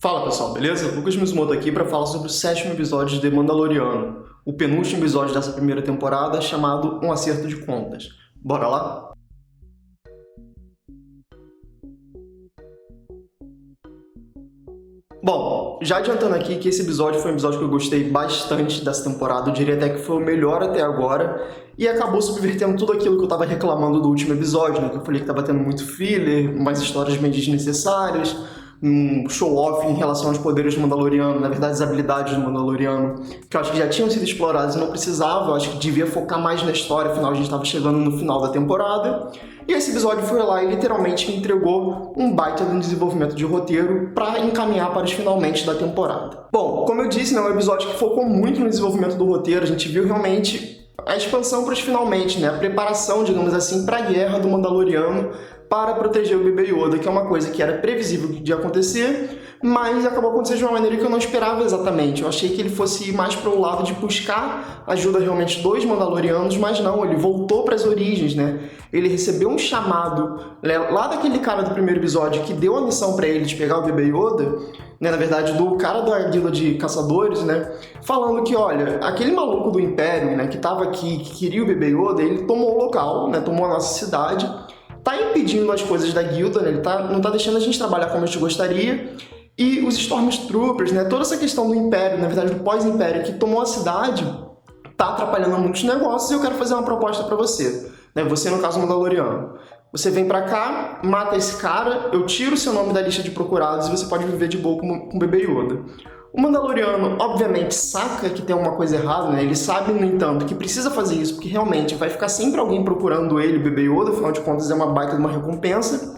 Fala pessoal, beleza? Lucas Mizumoto aqui para falar sobre o 7º episódio de The Mandaloriano, o penúltimo episódio dessa primeira temporada, chamado Um Acerto de Contas. Bora lá? Bom, já adiantando aqui que esse episódio foi um episódio que eu gostei bastante dessa temporada, eu diria até que foi o melhor até agora, e acabou subvertendo tudo aquilo que eu tava reclamando do último episódio, né? Que eu falei que tava tendo muito filler, umas histórias meio desnecessárias, um show-off em relação aos poderes do Mandaloriano, na verdade as habilidades do Mandaloriano, que eu acho que já tinham sido exploradas e não precisava, eu acho que devia focar mais na história, afinal a gente estava chegando no final da temporada. E esse episódio foi lá e literalmente me entregou um baita de um desenvolvimento de roteiro para encaminhar para os finalmente da temporada. Bom, como eu disse, é um episódio que focou muito no desenvolvimento do roteiro, a gente viu realmente a expansão para os finalmente, né? A preparação, digamos assim, para a guerra do Mandaloriano para proteger o bebê Yoda, que é uma coisa que era previsível de acontecer, mas acabou acontecendo de uma maneira que eu não esperava exatamente. Eu achei que ele fosse ir mais para o lado de buscar ajuda realmente dos Mandalorianos, mas não, ele voltou para as origens, né? Ele recebeu um chamado lá daquele cara do primeiro episódio que deu a missão para ele de pegar o bebê Yoda, né, na verdade, do cara da guilda de caçadores, né, falando que, olha, aquele maluco do Império, né, que estava aqui, que queria o bebê Yoda, ele tomou o local, né, tomou a nossa cidade, tá impedindo as coisas da guilda, né, ele não tá deixando a gente trabalhar como a gente gostaria, e os Stormtroopers, né, toda essa questão do Império, na verdade, do pós-Império, que tomou a cidade, tá atrapalhando muitos negócios, e eu quero fazer uma proposta para você, né, você, no caso, Mandaloriano. Você vem pra cá, mata esse cara, eu tiro o seu nome da lista de procurados e você pode viver de boa com o bebê Yoda. O Mandaloriano, obviamente, saca que tem alguma coisa errada, né? Ele sabe, no entanto, que precisa fazer isso, porque realmente vai ficar sempre alguém procurando ele, o bebê Yoda, afinal de contas é uma baita de uma recompensa.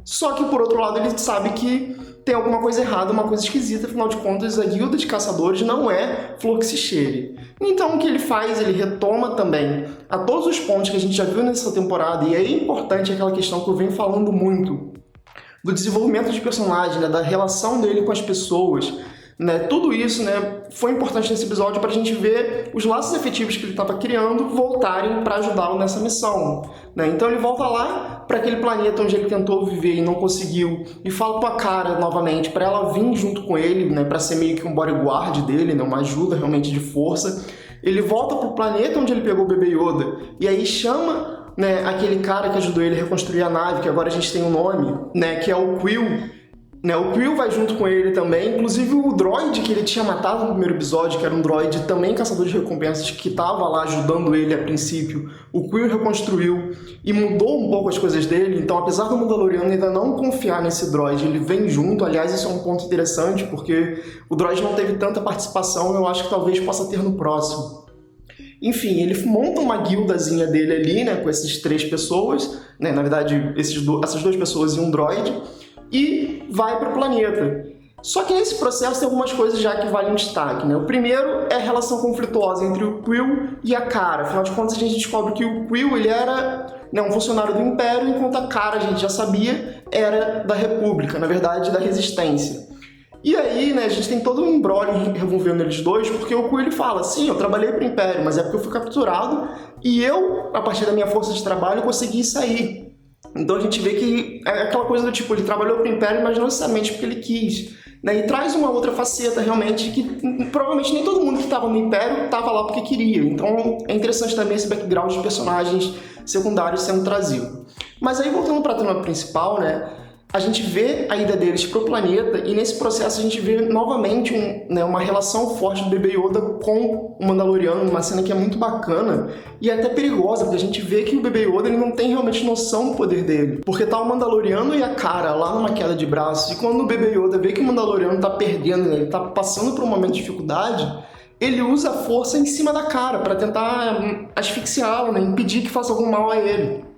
Só que, por outro lado, ele sabe que tem alguma coisa errada, uma coisa esquisita, afinal de contas, a guilda de caçadores não é flor que se cheire. Então, o que ele faz? Ele retoma também a todos os pontos que a gente já viu nessa temporada, e é importante aquela questão que eu venho falando muito, do desenvolvimento de personagem, né, da relação dele com as pessoas, né, tudo isso, né, foi importante nesse episódio para a gente ver os laços efetivos que ele estava criando voltarem para ajudá-lo nessa missão, né? Então ele volta lá para aquele planeta onde ele tentou viver e não conseguiu, e fala com a Cara novamente para ela vir junto com ele, né, para ser meio que um bodyguard dele, né, uma ajuda realmente de força. Ele volta para o planeta onde ele pegou o bebê Yoda e aí chama, né, aquele cara que ajudou ele a reconstruir a nave, que agora a gente tem um nome, né, que é o Quill. Né, o Quill vai junto com ele também, inclusive o droid que ele tinha matado no primeiro episódio, que era um droid também caçador de recompensas, que estava lá ajudando ele a princípio, o Quill reconstruiu e mudou um pouco as coisas dele, então apesar do Mandaloriano ainda não confiar nesse droid, ele vem junto. Aliás, isso é um ponto interessante, porque o droid não teve tanta participação, eu acho que talvez possa ter no próximo. Enfim, ele monta uma guildazinha dele ali, né, com essas 3 pessoas, né, na verdade essas 2 pessoas e um droid, e vai para o planeta. Só que nesse processo tem algumas coisas já que valem destaque, né? O primeiro é a relação conflituosa entre o Quill e a Cara. Afinal de contas, a gente descobre que o Quill ele era, né, um funcionário do Império, enquanto a Cara, a gente já sabia, era da República, na verdade, da Resistência. E aí, né, a gente tem todo um imbróglio revolvendo eles dois, porque o Quill ele fala, sim, eu trabalhei para o Império, mas é porque eu fui capturado e eu, a partir da minha força de trabalho, consegui sair. Então a gente vê que é aquela coisa do tipo, ele trabalhou para o Império, mas não necessariamente porque ele quis, né? E traz uma outra faceta realmente que provavelmente nem todo mundo que estava no Império estava lá porque queria. Então é interessante também esse background de personagens secundários sendo trazido. Mas aí voltando para a trama principal, né? A gente vê a ida deles para o planeta e nesse processo a gente vê novamente uma relação forte do bebê Yoda com o Mandaloriano, uma cena que é muito bacana e até perigosa, porque a gente vê que o bebê Yoda ele não tem realmente noção do poder dele. Porque tá o Mandaloriano e a Cara lá numa queda de braço, e quando o bebê Yoda vê que o Mandaloriano tá perdendo, ele tá passando por um momento de dificuldade, ele usa a força em cima da Cara para tentar asfixiá-lo, né, impedir que faça algum mal a ele.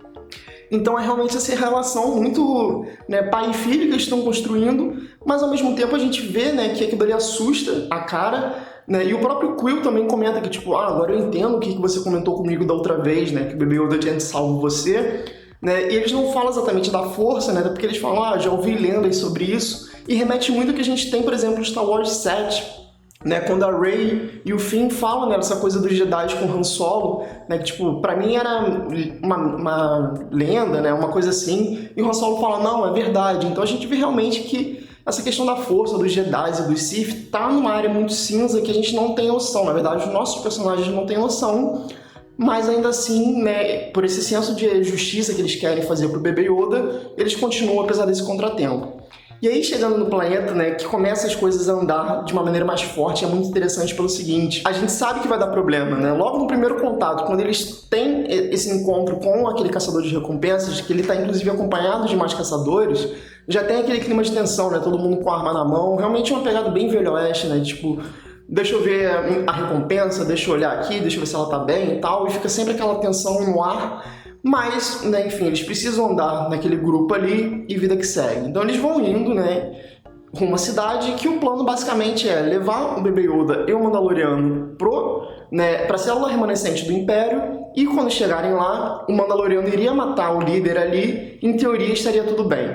Então é realmente essa relação muito, né, pai e filho que eles estão construindo, mas ao mesmo tempo a gente vê, né, que aquilo ali assusta a Cara, né, e o próprio Quill também comenta que tipo, agora eu entendo o que você comentou comigo da outra vez, né, que o bebê Yoda tinha salvo você, né, e eles não falam exatamente da força, né, porque eles falam, já ouvi lendas sobre isso, e remete muito ao que a gente tem, por exemplo, no Star Wars 7, né, quando a Rey e o Finn falam, né, essa coisa dos Jedi com Han Solo, né, que tipo, pra mim era uma lenda, né, uma coisa assim, e o Han Solo fala, não, é verdade. Então a gente vê realmente que essa questão da força, dos Jedi e dos Sith tá numa área muito cinza que a gente não tem noção. Na verdade, os nossos personagens não têm noção, mas ainda assim, né, por esse senso de justiça que eles querem fazer pro bebê Yoda, eles continuam apesar desse contratempo. E aí, chegando no planeta, né, que começa as coisas a andar de uma maneira mais forte, é muito interessante pelo seguinte: a gente sabe que vai dar problema, né? Logo no primeiro contato, quando eles têm esse encontro com aquele caçador de recompensas, que ele está inclusive acompanhado de mais caçadores, já tem aquele clima de tensão, né? Todo mundo com a arma na mão. Realmente é uma pegada bem Velho Oeste, né? Tipo, deixa eu ver a recompensa, deixa eu olhar aqui, deixa eu ver se ela tá bem e tal. E fica sempre aquela tensão no ar. Mas, né, enfim, eles precisam andar naquele grupo ali e vida que segue. Então eles vão indo, né, rumo à cidade, que o plano basicamente é levar o bebê Yoda e o Mandaloriano pra célula remanescente do Império, e quando chegarem lá, o Mandaloriano iria matar o líder ali, em teoria estaria tudo bem.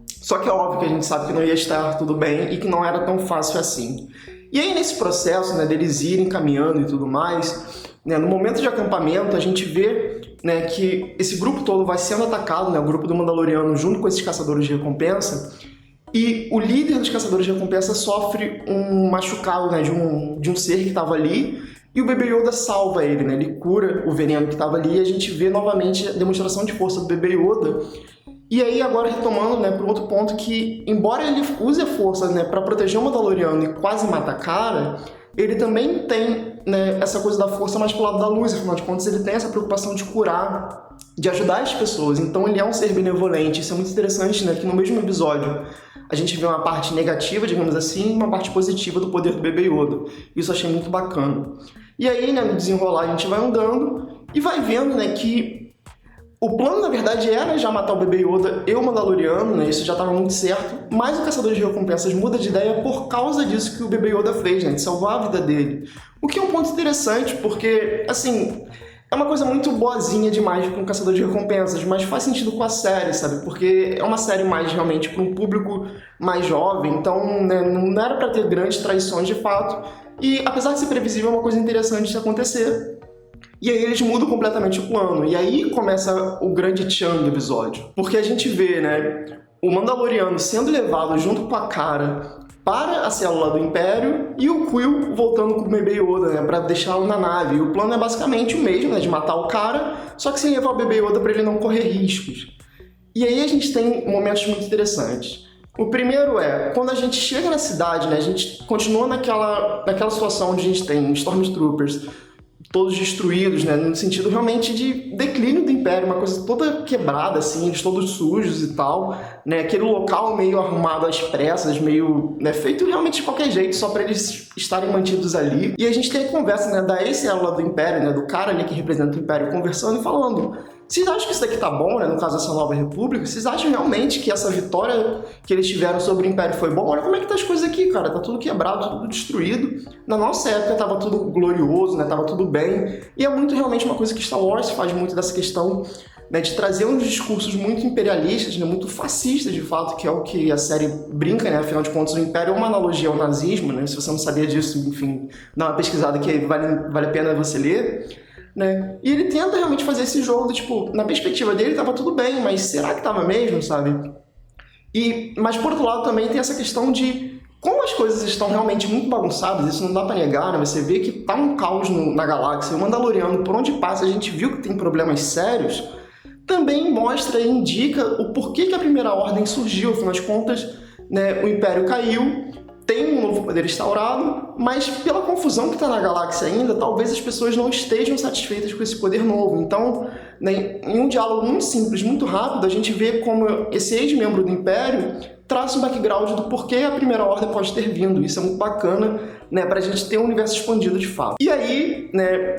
Só que é óbvio que a gente sabe que não ia estar tudo bem e que não era tão fácil assim. E aí nesse processo, né, deles irem caminhando e tudo mais, né, no momento de acampamento a gente vê, né, que esse grupo todo vai sendo atacado, né, o grupo do Mandaloriano junto com esses caçadores de recompensa, e o líder dos caçadores de recompensa sofre um machucado, né, de um ser que estava ali, e o bebê Yoda salva ele, né, ele cura o veneno que estava ali, e a gente vê novamente a demonstração de força do bebê Yoda. E aí agora retomando, né, para outro ponto que, embora ele use a força, né, para proteger o Mandaloriano e quase mata a cara, ele também tem, né, essa coisa da força mais pro lado da luz, afinal de contas ele tem essa preocupação de curar, de ajudar as pessoas, então ele é um ser benevolente. Isso é muito interessante, né, que no mesmo episódio a gente vê uma parte negativa, digamos assim, e uma parte positiva do poder do bebê Yoda. Isso eu achei muito bacana. E aí, né, no desenrolar a gente vai andando e vai vendo, né, que o plano, na verdade, era já matar o bebê Yoda e o Mandaloriano, né? Isso já estava muito certo, mas o Caçador de Recompensas muda de ideia por causa disso que o bebê Yoda fez, né? De salvar a vida dele. O que é um ponto interessante, porque, assim, é uma coisa muito boazinha demais para um Caçador de Recompensas, mas faz sentido com a série, sabe? Porque é uma série mais, realmente, para um público mais jovem, então, né, não era para ter grandes traições de fato, e, apesar de ser previsível, é uma coisa interessante de acontecer. E aí eles mudam completamente o plano. E aí começa o grande tchan do episódio. Porque a gente vê, né, o Mandaloriano sendo levado junto com a Cara para a célula do Império e o Quill voltando com o bebê Yoda, né, para deixá-lo na nave. E o plano é basicamente o mesmo, né, de matar o Cara, só que sem levar o bebê Yoda para ele não correr riscos. E aí a gente tem momentos muito interessantes. O primeiro é, quando a gente chega na cidade, né, a gente continua naquela situação onde a gente tem Stormtroopers todos destruídos, né, no sentido realmente de declínio do Império, uma coisa toda quebrada, assim, eles todos sujos e tal, né, aquele local meio arrumado às pressas, meio, né, feito realmente de qualquer jeito, só para eles estarem mantidos ali. E a gente tem a conversa, né, da ex-célula do Império, né, do cara ali que representa o Império, conversando e falando: vocês acham que isso daqui tá bom, né, no caso dessa nova república? Vocês acham realmente que essa vitória que eles tiveram sobre o Império foi bom? Olha como é que tá as coisas aqui, cara, tá tudo quebrado, tudo destruído. Na nossa época tava tudo glorioso, né, tava tudo bem. E é muito realmente uma coisa que Star Wars faz muito dessa questão, né, de trazer uns discursos muito imperialistas, né, muito fascistas, de fato, que é o que a série brinca, né, afinal de contas o Império é uma analogia ao nazismo, né, se você não sabia disso, enfim, dá uma pesquisada que vale a pena você ler. Né? E ele tenta realmente fazer esse jogo, tipo, na perspectiva dele tava tudo bem, mas será que tava mesmo, sabe? Mas por outro lado também tem essa questão de como as coisas estão realmente muito bagunçadas, isso não dá pra negar, né? Você vê que tá um caos na galáxia, o Mandaloriano, por onde passa, a gente viu que tem problemas sérios, também mostra e indica o porquê que a Primeira Ordem surgiu, afinal de contas, né, o Império caiu, tem um novo poder instaurado, mas pela confusão que está na galáxia ainda, talvez as pessoas não estejam satisfeitas com esse poder novo. Então, né, em um diálogo muito simples, muito rápido, a gente vê como esse ex-membro do Império traça um background do porquê a Primeira Ordem pode ter vindo. Isso é muito bacana, né, para a gente ter um universo expandido de fato. E aí, né,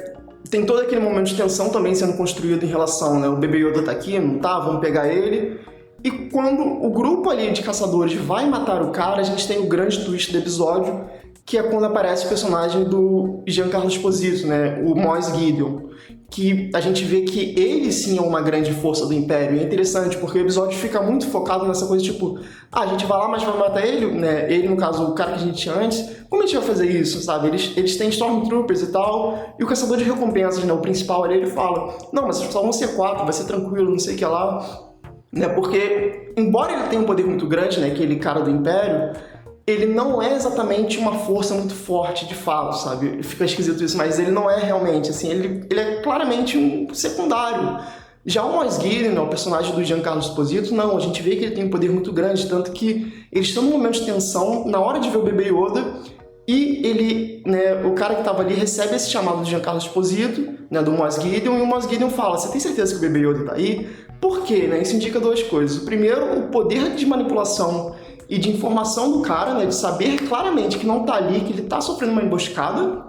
tem todo aquele momento de tensão também sendo construído em relação, né, o bebê Yoda tá aqui, não tá, vamos pegar ele. E quando o grupo ali de caçadores vai matar o cara, a gente tem o grande twist do episódio, que é quando aparece o personagem do Giancarlo Esposito, né, o Moise Gideon, que a gente vê que ele sim é uma grande força do Império. E é interessante, porque o episódio fica muito focado nessa coisa tipo, a gente vai lá, mas vai matar ele, né, ele no caso, o cara que a gente tinha antes, como a gente vai fazer isso, sabe? Eles têm Stormtroopers e tal, e o caçador de recompensas, né, o principal ali, ele fala, não, mas só vão ser 4, vai ser tranquilo, não sei o que lá. né? Porque, embora ele tenha um poder muito grande, né, aquele cara do Império, ele não é exatamente uma força muito forte de fato, sabe? Fica esquisito isso, mas ele não é realmente, assim, ele é claramente um secundário. Já o Moff Gideon, o personagem do Giancarlo Esposito, não, a gente vê que ele tem um poder muito grande, tanto que eles estão num momento de tensão, na hora de ver o bebê Yoda, e ele, né, o cara que estava ali recebe esse chamado do Giancarlo Esposito, né, do Moff Gideon, e o Moff Gideon fala, você tem certeza que o bebê Yoda está aí? Por quê? Né? Isso indica duas coisas. O primeiro, o poder de manipulação e de informação do cara, né, de saber claramente que não está ali, que ele está sofrendo uma emboscada.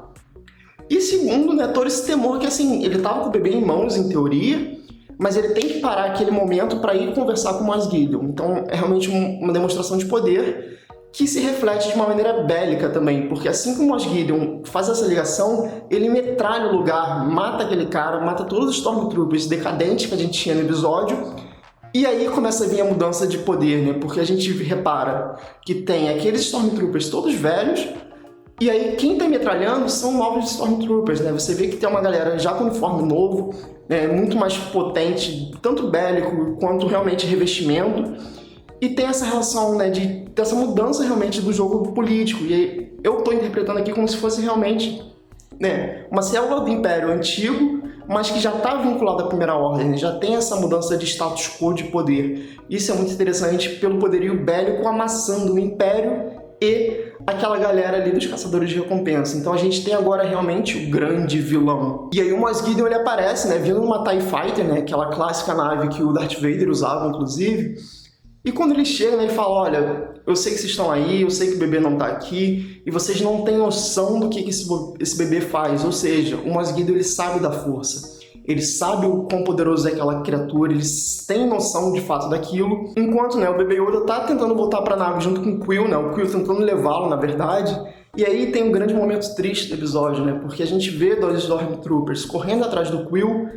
E segundo, né, todo esse temor que, assim, ele estava com o bebê em mãos, em teoria, mas ele tem que parar aquele momento para ir conversar com o Moff Gideon. Então é realmente uma demonstração de poder que se reflete de uma maneira bélica também, porque assim que o Moff Gideon faz essa ligação, ele metralha o lugar, mata aquele cara, mata todos os Stormtroopers decadentes que a gente tinha no episódio, e aí começa a vir a mudança de poder, né? Porque a gente repara que tem aqueles Stormtroopers todos velhos, e aí quem tá metralhando são novos Stormtroopers, né? Você vê que tem uma galera já com uniforme novo, muito mais potente, tanto bélico quanto realmente revestimento, e tem essa relação, né, dessa mudança realmente do jogo político. E aí eu tô interpretando aqui como se fosse realmente, né, uma célula do Império antigo, mas que já está vinculado à Primeira Ordem, já tem essa mudança de status quo de poder. Isso é muito interessante pelo poderio bélico amassando o Império e aquela galera ali dos caçadores de recompensa. Então a gente tem agora realmente o grande vilão. E aí o Moff Gideon ele aparece, né, vindo numa TIE Fighter, né, aquela clássica nave que o Darth Vader usava, inclusive. E quando ele chega, né, ele fala, olha, eu sei que vocês estão aí, eu sei que o bebê não tá aqui, e vocês não têm noção do que esse bebê faz. Ou seja, o Moff Gideon ele sabe da força. Ele sabe o quão poderoso é aquela criatura, eles têm noção de fato daquilo. Enquanto, né, o bebê Yoda tá tentando voltar pra nave junto com o Quill, né, o Quill tentando levá-lo, na verdade. E aí tem um grande momento triste do episódio, né, porque a gente vê dois Stormtroopers correndo atrás do Quill,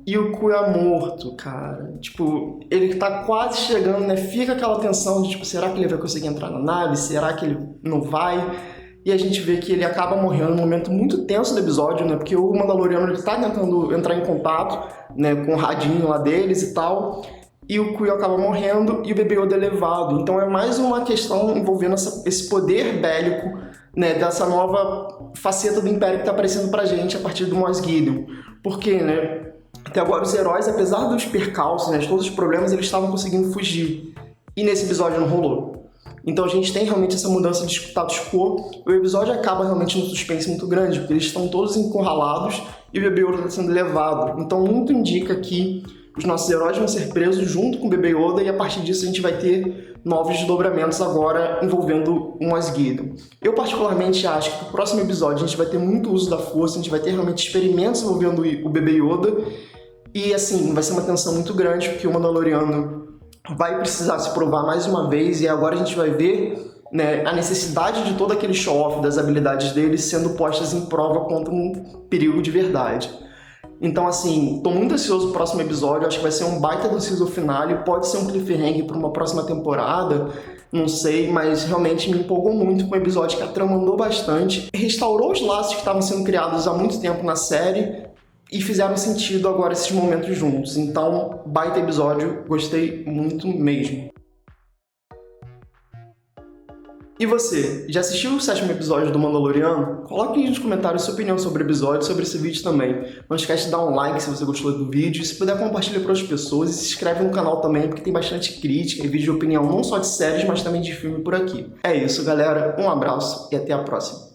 e o Quill é morto, cara. Tipo, ele tá quase chegando, né, fica aquela tensão de, tipo, será que ele vai conseguir entrar na nave? Será que ele não vai? E a gente vê que ele acaba morrendo num momento muito tenso do episódio, né? Porque o Mandaloriano ele tá tentando entrar em contato, né, com o radinho lá deles e tal. E o Quill acaba morrendo e o bebê Yoda é levado. Então é mais uma questão envolvendo esse poder bélico, né, dessa nova faceta do Império que tá aparecendo pra gente a partir do Moff Gideon. Porque, né, até agora os heróis, apesar dos percalços, né, de todos os problemas, eles estavam conseguindo fugir. E nesse episódio não rolou. Então a gente tem realmente essa mudança de status quo. O episódio acaba realmente num suspense muito grande, porque eles estão todos encurralados e o bebê Yoda está sendo levado. Então muito indica que os nossos heróis vão ser presos junto com o bebê Yoda e a partir disso a gente vai ter novos desdobramentos agora envolvendo o Moff Gideon. Eu particularmente acho que no próximo episódio a gente vai ter muito uso da força, a gente vai ter realmente experimentos envolvendo o bebê Yoda e assim, vai ser uma tensão muito grande porque o Mandaloriano vai precisar se provar mais uma vez e agora a gente vai ver, né, a necessidade de todo aquele show-off das habilidades dele sendo postas em prova contra um perigo de verdade. Então, assim, tô muito ansioso pro próximo episódio, acho que vai ser um baita do season finale, pode ser um cliffhanger para uma próxima temporada, não sei, mas realmente me empolgou muito com o episódio que a trama andou bastante, restaurou os laços que estavam sendo criados há muito tempo na série, e fizeram sentido agora esses momentos juntos. Então, baita episódio, gostei muito mesmo. E você, já assistiu o 7º episódio do Mandaloriano? Coloque aí nos comentários sua opinião sobre o episódio e sobre esse vídeo também. Não esquece de dar um like se você gostou do vídeo, se puder compartilha para outras pessoas e se inscreve no canal também, porque tem bastante crítica e vídeo de opinião não só de séries, mas também de filme por aqui. É isso, galera, um abraço e até a próxima.